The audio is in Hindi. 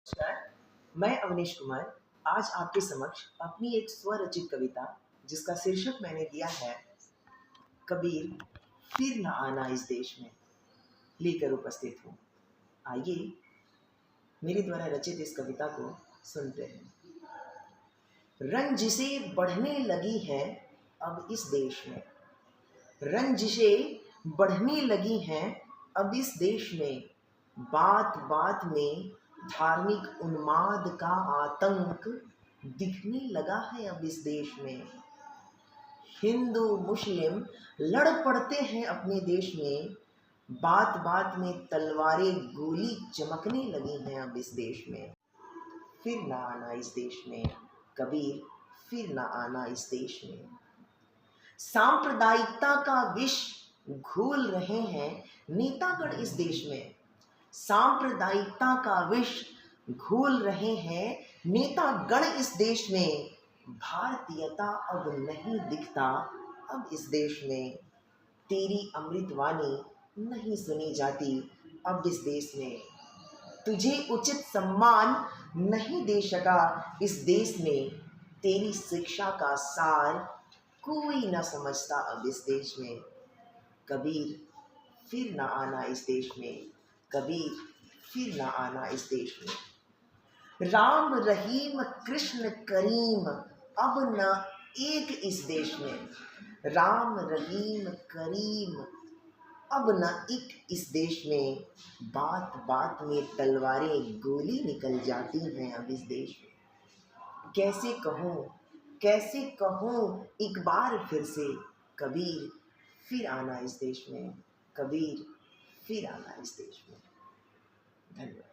नमस्कार, मैं अवनीश कुमार आज आपके समक्ष अपनी एक स्वरचित कविता जिसका शीर्षक मैंने दिया है कबीर फिर न आना इस देश में लेकर उपस्थित हूँ। आइए मेरे द्वारा रचित इस कविता को सुनते हैं। रंजिशें बढ़ने लगी है अब इस देश में, रंजिशें बढ़ने लगी हैं अब इस देश में, बात बात में धार्मिक उन्माद का आतंक दिखने लगा है अब इस देश में। हिंदू मुस्लिम लड़ पड़ते हैं अपने देश में, बात बात में तलवारें गोली चमकने लगी हैं अब इस देश में। फिर ना आना इस देश में कबीर, फिर ना आना इस देश में। सांप्रदायिकता का विष घोल रहे हैं नेतागण इस देश में, सांप्रदायिकता का विष घोल रहे हैं नेतागण इस देश में। भारतीयता अब नहीं दिखता अब इस देश में, तेरी अमृतवाणी नहीं सुनी जाती अब इस देश में। तुझे उचित सम्मान नहीं दे सका इस देश में, तेरी शिक्षा का सार कोई न समझता अब इस देश में। कबीर फिर न आना इस देश में, कबीर फिर न आना इस देश में। राम रहीम कृष्ण करीम अब न एक इस देश में, राम रहीम करीम अब न एक इस देश में, बात बात में तलवारें गोली निकल जाती हैं अब इस देश में। कैसे कहूँ एक बार फिर से कबीर फिर आना इस देश में, कबीर फिर आना इस देश में। धन्यवाद।